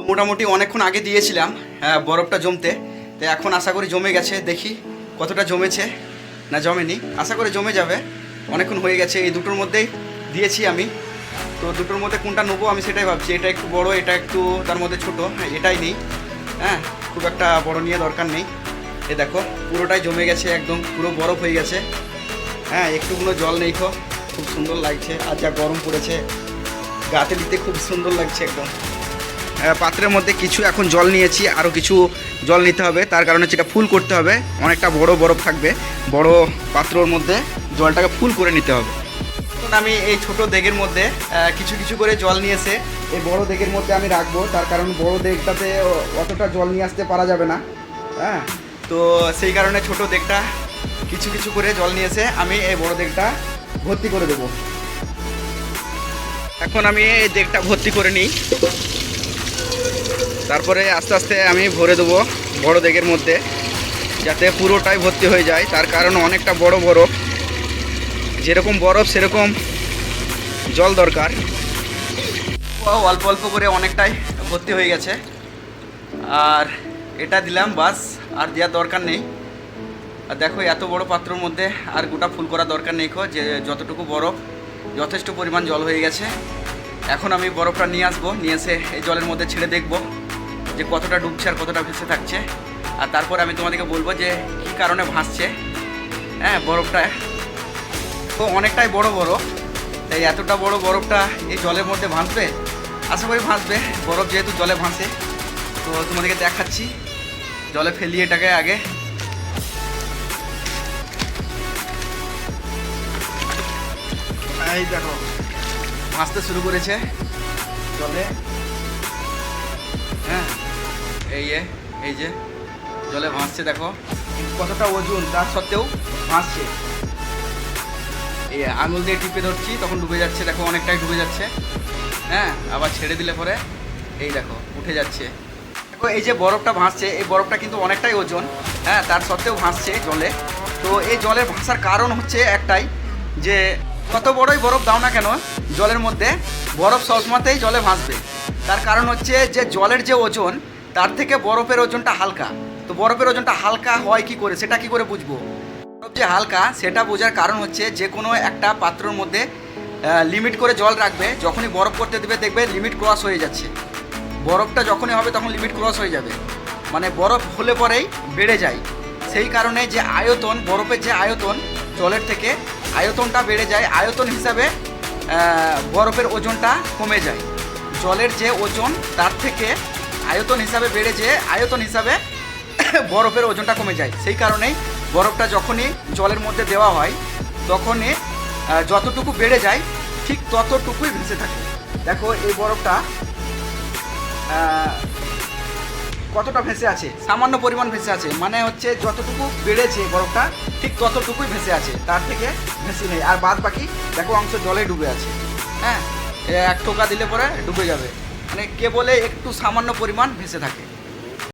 মোটামুটি অনেকক্ষণ আগে দিয়েছিলাম বরফটা জমতে, তো এখন আশা করি জমে গেছে। দেখি কতটা জমেছে না জমেনি, আশা করি জমে যাবে। অনেকক্ষণ হয়ে গেছে, এই দুটোর মধ্যেই দিয়েছি আমি। তো দুটোর মধ্যে কোনটা নেবো আমি সেটাই ভাবছি। এটা একটু বড়, এটা একটু তার মধ্যে ছোট। হ্যাঁ, এটাই নেই। হ্যাঁ, খুব একটা বড় নিয়ে দরকার নেই। এ দেখো পুরোটাই জমে গেছে, একদম পুরো বরফ হয়ে গেছে। হ্যাঁ, একটু কোনো জল নেই। খুব সুন্দর লাগছে, আর যা গরম পড়েছে গাতে দিতে খুব সুন্দর লাগছে একদম। পাত্রের মধ্যে কিছু এখন জল নিয়েছি, আরও কিছু জল নিতে হবে। তার কারণে সেটা ফুল করতে হবে। অনেকটা বড় বরফ থাকবে, বড় পাত্রর মধ্যে জলটাকে ফুল করে নিতে হবে। এখন আমি এই ছোট দেগের মধ্যে কিছু কিছু করে জল নিয়েছে এই বড় দেগের মধ্যে আমি রাখবো। তার কারণ বড় দেগটাতে অতটা জল নিয়ে আসতে পারা যাবে না। হ্যাঁ, তো সেই কারণে ছোট দেগটা কিছু কিছু করে জল নিয়েছে, আমি এই বড় দেগটা ভর্তি করে দেবো। এখন আমি এই দেগটা ভর্তি করে নিই, তারপরে আস্তে আস্তে আমি ভরে দেবো বড় দেগের মধ্যে, যাতে পুরোটাই ভর্তি হয়ে যায়। তার কারণ অনেকটা বড় বরফ, যেরকম বরফ সেরকম জল দরকার। অল্প অল্প করে অনেকটাই ভর্তি হয়ে গেছে, আর এটা দিলাম বাস, আর দেওয়ার দরকার নেই। আর দেখো এত বড় পাত্রের মধ্যে আর গোটা ফুল করার দরকার নেই, যে যতটুকু বরফ যথেষ্ট পরিমাণ জল হয়ে গেছে। এখন আমি বরফটা নিয়ে আসবো, নিয়ে এসে এই জলের মধ্যে ছেড়ে দেখবো যে কতটা ডুবছে আর কতটা ভেসে থাকছে। আর তারপর আমি তোমাদেরকে বলবো যে কী কারণে ভাসছে। হ্যাঁ, বরফটা তো অনেকটাই বড় বরফ, তাই এতটা বড় বরফটা এই জলের মধ্যে ভাসবে, আশা করি ভাসবে। বরফ যেহেতু জলে ভাসে, তো তোমাদেরকে দেখাচ্ছি। জলে ফেলিয়ে এটাকে আগে, এই দেখো ভাসতে শুরু করেছে জলে। হ্যাঁ, এই যে জলে ভাসছে, দেখো কতটা ওজন, তার সত্ত্বেও ভাসছে। এই আঙুল দিয়ে টিপে ধরছি, তখন ডুবে যাচ্ছে। দেখো অনেকটাই ডুবে যাচ্ছে। হ্যাঁ, আবার ছেড়ে দিলে পরে এই দেখো উঠে যাচ্ছে। দেখো এই যে বরফটা ভাসছে, এই বরফটা কিন্তু অনেকটাই ওজন। হ্যাঁ, তার সত্ত্বেও ভাসছে জলে। তো এই জলের ভাসার কারণ হচ্ছে একটাই, যে কত বড়ই বরফ দাও না কেন জলের মধ্যে, বরফ সবসময়তেই জলে ভাসবে। তার কারণ হচ্ছে যে জলের যে ওজন, তার থেকে বরফের ওজনটা হালকা। তো বরফের ওজনটা হালকা হয় কি করে, সেটা কি করে বুঝবো? বরফ যে হালকা সেটা বোঝার কারণ হচ্ছে, যে কোনো একটা পাত্রের মধ্যে লিমিট করে জল রাখবে, যখনই বরফ করতে দেবে দেখবে লিমিট ক্রস হয়ে যাচ্ছে। বরফটা যখনই হবে তখন লিমিট ক্রস হয়ে যাবে, মানে বরফ হলে পরেই বেড়ে যায়। সেই কারণে যে আয়তন, বরফের যে আয়তন জলের থেকে আয়তনটা বেড়ে যায়, আয়তন হিসাবে বরফের ওজনটা কমে যায়। জলের যে ওজন তার থেকে আয়তন হিসাবে বেড়ে যেয়ে আয়তন হিসাবে বরফের ওজনটা কমে যায়। সেই কারণেই বরফটা যখনই জলের মধ্যে দেওয়া হয় তখনই যতটুকু বেড়ে যায় ঠিক ততটুকুই ভেসে থাকে। দেখো এই বরফটা কতটা ভেসে আছে, সামান্য পরিমাণ ভেসে আছে, মানে হচ্ছে যতটুকু বেড়েছে বরফটা ঠিক ততটুকুই ভেসে আছে, তার থেকে বেশি নেই। আর বাদ বাকি দেখো অংশ জলে ডুবে আছে। হ্যাঁ, এক টোকা দিলে পরে ডুবে যাবে, মানে কেবলে একটু সামান্য পরিমাণ ভেসে থাকে।